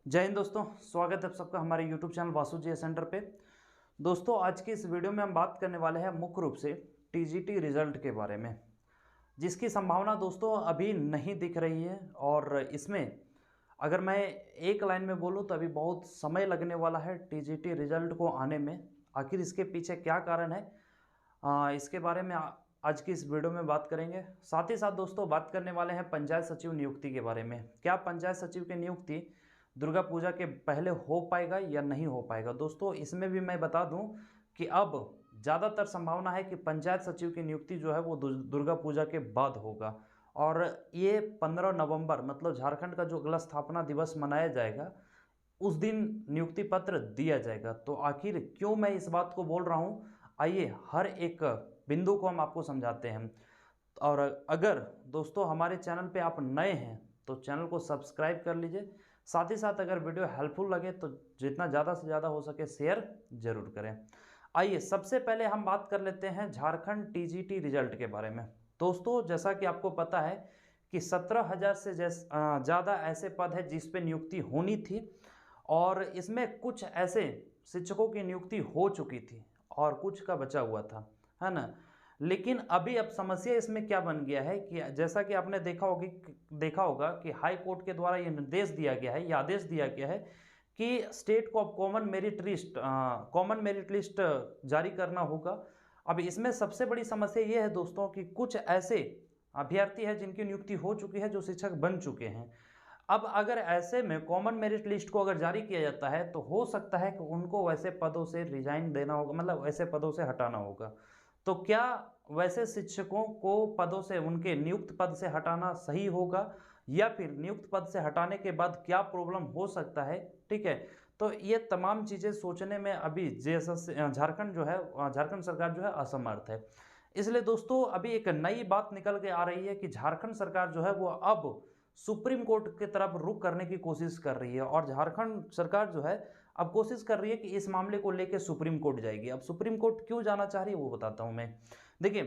जय हिंद दोस्तों, स्वागत है आप सबका हमारे YouTube चैनल वासु जी सेंटर पे। दोस्तों आज की इस वीडियो में हम बात करने वाले हैं मुख्य रूप से टीजीटी रिजल्ट के बारे में, जिसकी संभावना दोस्तों अभी नहीं दिख रही है। और इसमें अगर मैं एक लाइन में बोलूं तो अभी बहुत समय लगने वाला है टीजीटी रिजल्ट को आने में। आखिर इसके पीछे क्या कारण है, इसके बारे में आज की इस वीडियो में बात करेंगे। साथ ही साथ दोस्तों बात करने वाले हैं पंचायत सचिव नियुक्ति के बारे में। क्या पंचायत सचिव की नियुक्ति दुर्गा पूजा के पहले हो पाएगा या नहीं हो पाएगा। दोस्तों इसमें भी मैं बता दूं कि अब ज़्यादातर संभावना है कि पंचायत सचिव की नियुक्ति जो है वो दुर्गा पूजा के बाद होगा। और ये 15 नवंबर मतलब झारखंड का जो अगला स्थापना दिवस मनाया जाएगा उस दिन नियुक्ति पत्र दिया जाएगा। तो आखिर क्यों मैं इस बात को बोल रहा हूँ, आइए हर एक बिंदु को हम आपको समझाते हैं। और अगर दोस्तों हमारे चैनल पे आप नए हैं तो चैनल को सब्सक्राइब कर लीजिए। साथ ही साथ अगर वीडियो हेल्पफुल लगे तो जितना ज़्यादा से ज़्यादा हो सके शेयर जरूर करें। आइए सबसे पहले हम बात कर लेते हैं झारखंड टीजीटी रिजल्ट के बारे में। दोस्तों जैसा कि आपको पता है कि 17,000 से ज़्यादा ऐसे पद है जिस पे नियुक्ति होनी थी, और इसमें कुछ ऐसे शिक्षकों की नियुक्ति हो चुकी थी और कुछ का बचा हुआ था, है ना। लेकिन अभी अब समस्या इसमें क्या बन गया है कि जैसा कि आपने देखा होगा कि हाई कोर्ट के द्वारा ये निर्देश दिया गया है, ये आदेश दिया गया है कि स्टेट को अब कॉमन मेरिट लिस्ट जारी करना होगा। अब इसमें सबसे बड़ी समस्या ये है दोस्तों कि कुछ ऐसे अभ्यर्थी हैं जिनकी नियुक्ति हो चुकी है, जो शिक्षक बन चुके हैं। अब अगर ऐसे में कॉमन मेरिट लिस्ट को अगर जारी किया जाता है तो हो सकता है कि उनको वैसे पदों से रिजाइन देना होगा, मतलब वैसे पदों से हटाना होगा। तो क्या वैसे शिक्षकों को पदों से, उनके नियुक्त पद से हटाना सही होगा, या फिर नियुक्त पद से हटाने के बाद क्या प्रॉब्लम हो सकता है, ठीक है। तो ये तमाम चीज़ें सोचने में अभी जैसा झारखंड जो है, झारखंड सरकार जो है असमर्थ है। इसलिए दोस्तों अभी एक नई बात निकल के आ रही है कि झारखंड सरकार जो है वो अब सुप्रीम कोर्ट की तरफ रुख करने की कोशिश कर रही है। और झारखंड सरकार जो है अब कोशिश कर रही है कि इस मामले को लेकर सुप्रीम कोर्ट जाएगी। अब सुप्रीम कोर्ट क्यों जाना चाह रही है वो बताता हूं मैं। देखिए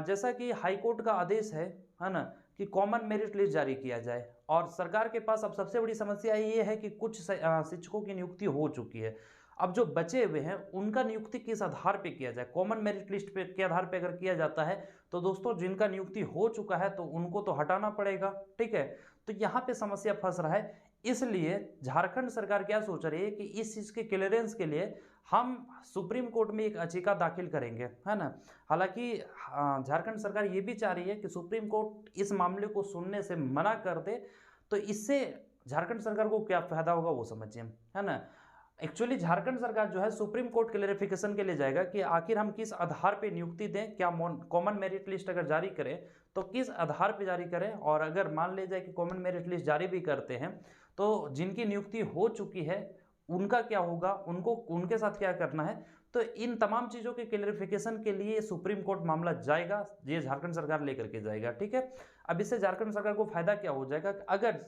जैसा कि हाई कोर्ट का आदेश है ना, कि कॉमन मेरिट लिस्ट जारी किया जाए। और सरकार के पास अब सबसे बड़ी समस्या ये है कि कुछ शिक्षकों की नियुक्ति हो चुकी है। अब जो बचे हुए हैं उनका नियुक्ति किस आधार पे किया जाए। कॉमन मेरिट लिस्ट पे के आधार पे अगर किया जाता है तो दोस्तों जिनका नियुक्ति हो चुका है तो उनको तो हटाना पड़ेगा, ठीक है। तो यहाँ पे समस्या फंस रहा है। इसलिए झारखंड सरकार क्या सोच रही है कि इस चीज़ के क्लियरेंस के लिए हम सुप्रीम कोर्ट में एक याचिका दाखिल करेंगे, है ना। हालांकि झारखंड सरकार ये भी चाह रही है कि सुप्रीम कोर्ट इस मामले को सुनने से मना कर दे, तो इससे झारखंड सरकार को क्या फायदा होगा वो समझिए, है ना। एक्चुअली झारखंड सरकार जो है सुप्रीम कोर्ट क्लेरिफिकेशन के लिए जाएगा कि आखिर हम किस आधार पे नियुक्ति दें, क्या कॉमन मेरिट लिस्ट अगर जारी करें तो किस आधार पे जारी करें। और अगर मान ले जाए कि कॉमन मेरिट लिस्ट जारी भी करते हैं तो जिनकी नियुक्ति हो चुकी है उनका क्या होगा, उनको उनके साथ क्या करना है। तो इन तमाम चीज़ों के क्लेरिफिकेशन के लिए सुप्रीम कोर्ट मामला जाएगा, ये झारखंड सरकार लेकर के जाएगा, ठीक है। अब इससे झारखंड सरकार को फायदा क्या हो जाएगा, अगर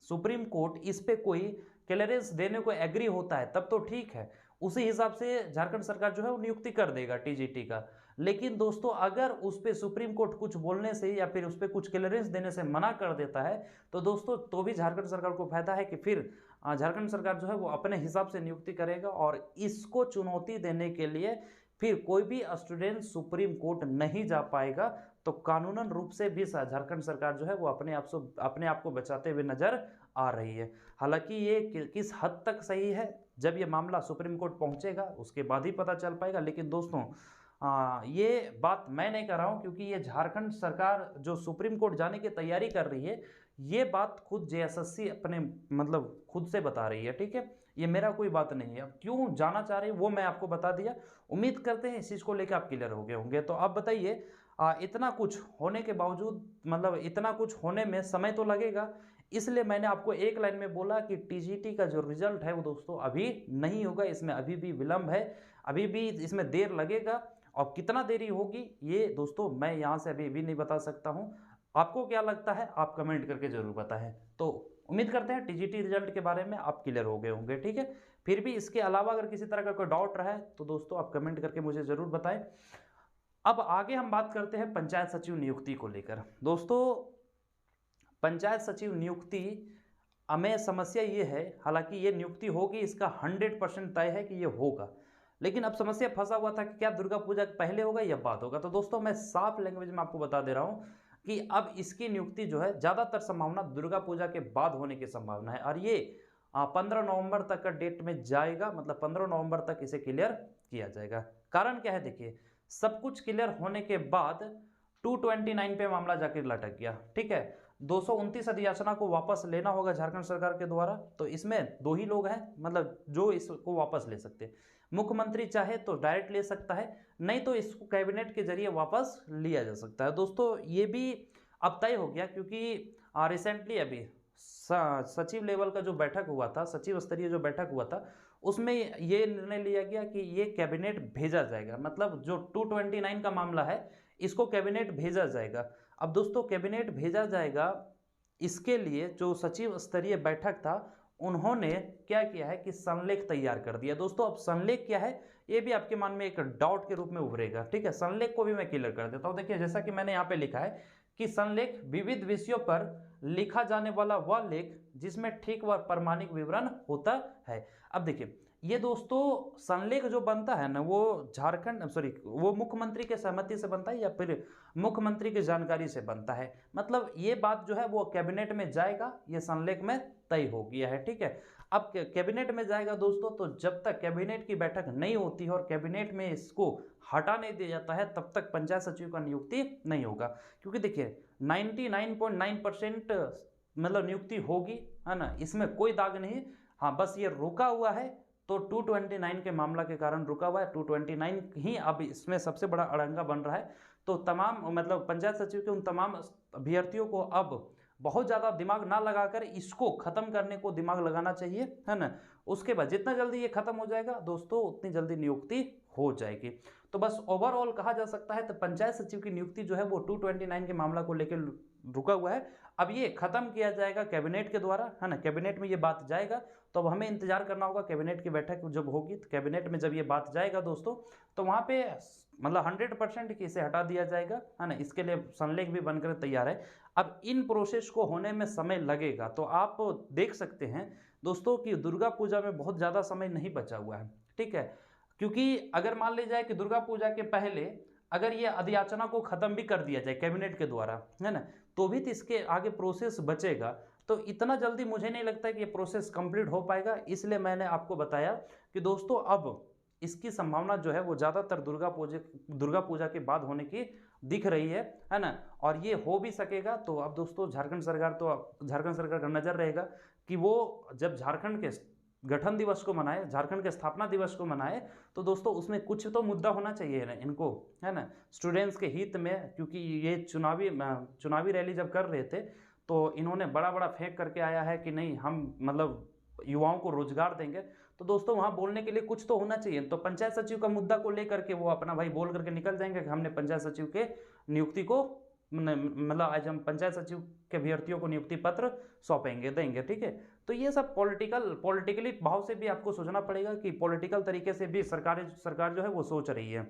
सुप्रीम कोर्ट इस पे कोई क्लियरेंस देने को एग्री होता है तब तो ठीक है, उसी हिसाब से झारखंड सरकार जो है वो नियुक्ति कर देगा टीजीटी का। लेकिन दोस्तों अगर उस पे सुप्रीम कोर्ट कुछ बोलने से या फिर उस पे कुछ क्लियरेंस देने से मना कर देता है तो दोस्तों तो भी झारखंड सरकार को फायदा है कि फिर झारखंड सरकार जो है वो अपने हिसाब से नियुक्ति करेगा। और इसको चुनौती देने के लिए फिर कोई भी स्टूडेंट सुप्रीम कोर्ट नहीं जा पाएगा। तो कानूनन रूप से भी झारखंड सरकार जो है वो अपने आप को बचाते हुए नजर आ रही है। हालांकि ये किस हद तक सही है, जब ये मामला सुप्रीम कोर्ट पहुंचेगा उसके बाद ही पता चल पाएगा। लेकिन दोस्तों ये बात मैं नहीं कर रहा हूं, क्योंकि ये झारखंड सरकार जो सुप्रीम कोर्ट जाने की तैयारी कर रही है ये बात खुद जेएसएससी अपने मतलब खुद से बता रही है, ठीक है। ये मेरा कोई बात नहीं है। अब क्यों जाना चाह रही है वो मैं आपको बता दिया। उम्मीद करते हैं इस चीज़ को लेकर आप क्लियर हो गए होंगे। तो आप बताइए इतना कुछ होने के बावजूद, मतलब इतना कुछ होने में समय तो लगेगा, इसलिए मैंने आपको एक लाइन में बोला कि टीजीटी का जो रिजल्ट है वो दोस्तों अभी नहीं होगा, इसमें अभी भी विलंब है, अभी भी इसमें देर लगेगा। और कितना देरी होगी ये दोस्तों मैं यहाँ से अभी भी नहीं बता सकता हूँ। आपको क्या लगता है आप कमेंट करके जरूर बताएं। तो उम्मीद करते हैं टीजीटी रिजल्ट के बारे में आप क्लियर हो गए होंगे, ठीक है। फिर भी इसके अलावा अगर किसी तरह का कोई डाउट रहा है तो दोस्तों आप कमेंट करके मुझे जरूर बताएं। अब आगे हम बात करते हैं पंचायत सचिव नियुक्ति को लेकर। दोस्तों पंचायत सचिव नियुक्ति हमें समस्या ये है, हालांकि ये नियुक्ति होगी इसका 100% तय है कि ये होगा, लेकिन अब समस्या फंसा हुआ था कि क्या दुर्गा पूजा पहले होगा या बाद होगा। तो दोस्तों मैं साफ लैंग्वेज में आपको बता दे रहा हूँ कि अब इसकी नियुक्ति जो है ज़्यादातर संभावना दुर्गा पूजा के बाद होने की संभावना है, और ये 15 नवंबर तक का डेट में जाएगा, मतलब 15 नवंबर तक इसे क्लियर किया जाएगा। कारण क्या है, देखिए सब कुछ क्लियर होने के बाद 229 पे मामला जाकर लटक गया। ठीक है, 229 अधियाचना को वापस लेना होगा झारखंड सरकार के द्वारा। तो इसमें दो ही लोग हैं, मतलब जो इसको वापस ले सकते हैं। मुख्यमंत्री चाहे तो डायरेक्ट ले सकता है, नहीं तो इसको कैबिनेट के जरिए वापस लिया जा सकता है। दोस्तों ये भी अब तय हो गया, क्योंकि रिसेंटली अभी सचिव लेवल का जो बैठक हुआ था, सचिव स्तरीय जो बैठक हुआ था, उसमें ये निर्णय लिया गया कि ये कैबिनेट भेजा जाएगा। मतलब जो 229 का मामला है इसको कैबिनेट भेजा जाएगा। अब दोस्तों कैबिनेट भेजा जाएगा, इसके लिए जो सचिव स्तरीय बैठक था उन्होंने क्या किया है कि संलेख तैयार कर दिया। दोस्तों अब संलेख क्या है ये भी आपके मन में एक डाउट के रूप में उभरेगा। ठीक है, संलेख को भी मैं क्लियर कर देता हूं। देखिए जैसा कि मैंने यहाँ पे लिखा है कि संलेख विविध विषयों पर लिखा जाने वाला वह लेख जिसमें ठीक व प्रामाणिक विवरण होता है। अब देखिए ये दोस्तों संलेख जो बनता है ना, वो वो मुख्यमंत्री के सहमति से बनता है या फिर मुख्यमंत्री की जानकारी से बनता है। मतलब ये बात जो है वो कैबिनेट में जाएगा, ये संलेख में तय हो गया है। ठीक है, अब कैबिनेट में जाएगा दोस्तों, तो जब तक कैबिनेट की बैठक नहीं होती है और कैबिनेट में इसको हटा नहीं दिया जाता है तब तक पंचायत सचिव का नियुक्ति नहीं होगा। क्योंकि देखिए 99.9% मतलब नियुक्ति होगी, है ना, इसमें कोई दाग नहीं। हाँ बस ये रुका हुआ है, तो 229 के मामला के कारण रुका हुआ है। 229 ही अब इसमें सबसे बड़ा अड़ंगा बन रहा है। तो तमाम मतलब पंचायत सचिव के उन तमाम अभ्यर्थियों को अब बहुत ज़्यादा दिमाग ना लगाकर इसको ख़त्म करने को दिमाग लगाना चाहिए, है ना। उसके बाद जितना जल्दी ये ख़त्म हो जाएगा दोस्तों उतनी जल्दी नियुक्ति हो जाएगी। तो बस ओवरऑल कहा जा सकता है तो पंचायत सचिव की नियुक्ति जो है वो 229 के मामला को लेकर रुका हुआ है। अब ये खत्म किया जाएगा कैबिनेट के द्वारा, है ना, कैबिनेट में ये बात जाएगा। तो अब हमें इंतजार करना होगा कैबिनेट की बैठक जब होगी, तो कैबिनेट में जब ये बात जाएगा दोस्तों तो वहाँ पे मतलब 100% कि इसे हटा दिया जाएगा, है ना। इसके लिए संलेख भी बनकर तैयार है। अब इन प्रोसेस को होने में समय लगेगा, तो आप देख सकते हैं दोस्तों कि दुर्गा पूजा में बहुत ज़्यादा समय नहीं बचा हुआ है। ठीक है, क्योंकि अगर मान ली जाए कि दुर्गा पूजा के पहले अगर ये अधियाचना को ख़त्म भी कर दिया जाए कैबिनेट के द्वारा, है ना, तो भी तो इसके आगे प्रोसेस बचेगा। तो इतना जल्दी मुझे नहीं लगता कि ये प्रोसेस कंप्लीट हो पाएगा। इसलिए मैंने आपको बताया कि दोस्तों अब इसकी संभावना जो है वो ज़्यादातर दुर्गा पूजा के बाद होने की दिख रही है ना। और ये हो भी सकेगा। तो अब दोस्तों झारखंड सरकार का नज़र रहेगा कि वो जब झारखंड के गठन दिवस को मनाए, झारखंड के स्थापना दिवस को मनाए, तो दोस्तों उसमें कुछ तो मुद्दा होना चाहिए ना इनको, है ना, स्टूडेंट्स के हित में। क्योंकि ये चुनावी रैली जब कर रहे थे तो इन्होंने बड़ा बड़ा फेंक करके आया है कि नहीं हम मतलब युवाओं को रोजगार देंगे। तो दोस्तों वहाँ बोलने के लिए कुछ तो होना चाहिए। तो पंचायत सचिव का मुद्दा को लेकर के वो अपना भाई बोल करके निकल जाएंगे कि हमने पंचायत सचिव के नियुक्ति को मतलब आज हम पंचायत सचिव के अभ्यर्थियों को नियुक्ति पत्र सौंपेंगे, देंगे। ठीक है, तो ये सब पॉलिटिकली भाव से भी आपको सोचना पड़ेगा कि पॉलिटिकल तरीके से भी सरकार जो है वो सोच रही है।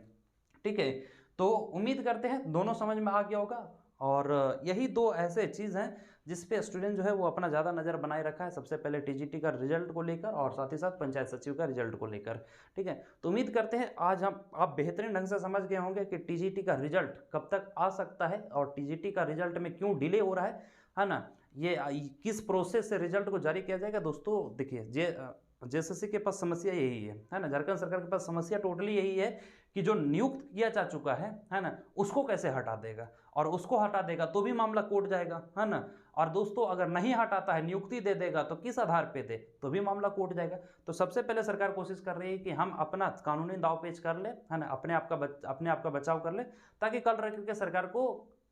ठीक है, तो उम्मीद करते हैं दोनों समझ में आ गया होगा। और यही दो ऐसे चीज़ हैं जिस पे स्टूडेंट जो है वो अपना ज़्यादा नज़र बनाए रखा है। सबसे पहले टीजीटी का रिजल्ट को लेकर और साथ ही साथ पंचायत सचिव का रिजल्ट को लेकर। ठीक है, तो उम्मीद करते हैं आज आप बेहतरीन ढंग से समझ गए होंगे कि टीजीटी का रिजल्ट कब तक आ सकता है और टीजीटी का रिजल्ट में क्यों डिले हो रहा है ना। ये किस प्रोसेस से रिजल्ट को जारी किया जाएगा। दोस्तों देखिए जेएसएससी के पास समस्या यही है ना, झारखंड सरकार के पास समस्या टोटली यही है कि जो नियुक्त किया जा चुका है ना, उसको कैसे हटा देगा। और उसको हटा देगा तो भी मामला कोर्ट जाएगा, है ना। और दोस्तों अगर नहीं हटाता है, नियुक्ति दे देगा तो किस आधार पे दे, तो भी मामला कोर्ट जाएगा। तो सबसे पहले सरकार कोशिश कर रही है कि हम अपना कानूनी दावपेच कर ले, है ना, अपने आप का बचाव कर ले, ताकि कल रह करके सरकार को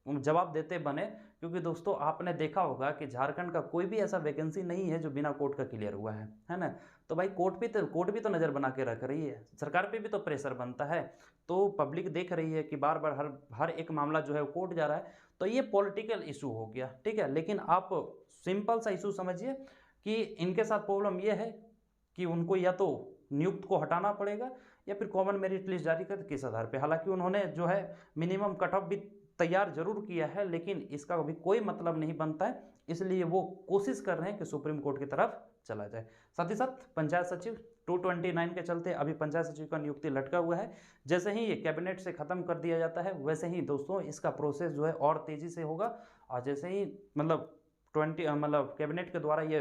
जवाब देते बने। क्योंकि दोस्तों आपने देखा होगा कि झारखंड का कोई भी ऐसा वैकेंसी नहीं है जो बिना कोर्ट का क्लियर हुआ है ना। तो भाई कोर्ट भी तो नज़र बना के रख रही है, सरकार पे भी तो प्रेशर बनता है। तो पब्लिक देख रही है कि बार बार हर एक मामला जो है कोर्ट जा रहा है। तो ये पॉलिटिकल इशू हो गया। ठीक है, लेकिन आप सिंपल सा इशू समझिए कि इनके साथ प्रॉब्लम ये है कि उनको या तो नियुक्त को हटाना पड़ेगा या फिर कॉमन मेरिट लिस्ट जारी कर किस आधार पे। हालांकि उन्होंने जो है मिनिमम कट ऑफ भी तैयार जरूर किया है, लेकिन इसका अभी कोई मतलब नहीं बनता है इसलिए वो कोशिश कर रहे हैं कि सुप्रीम कोर्ट की तरफ चला जाए। साथ ही साथ पंचायत सचिव 229 के चलते अभी पंचायत सचिव का नियुक्ति लटका हुआ है। जैसे ही ये कैबिनेट से खत्म कर दिया जाता है वैसे ही दोस्तों इसका प्रोसेस जो है और तेजी से होगा। और जैसे ही मतलब कैबिनेट के द्वारा ये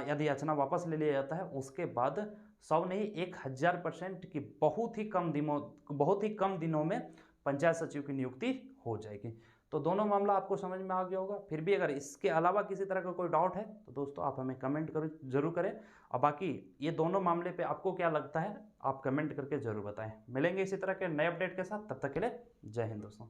यदि याचना वापस ले लिया जाता है उसके बाद 100 नहीं 1000% की बहुत ही कम दिनों में पंचायत सचिव की नियुक्ति हो जाएगी। तो दोनों मामला आपको समझ में आ गया होगा। फिर भी अगर इसके अलावा किसी तरह का कोई डाउट है तो दोस्तों आप हमें कमेंट जरूर करें। और बाकी ये दोनों मामले पे आपको क्या लगता है आप कमेंट करके जरूर बताएं। मिलेंगे इसी तरह के नए अपडेट के साथ, तब तक के लिए जय हिंद दोस्तों।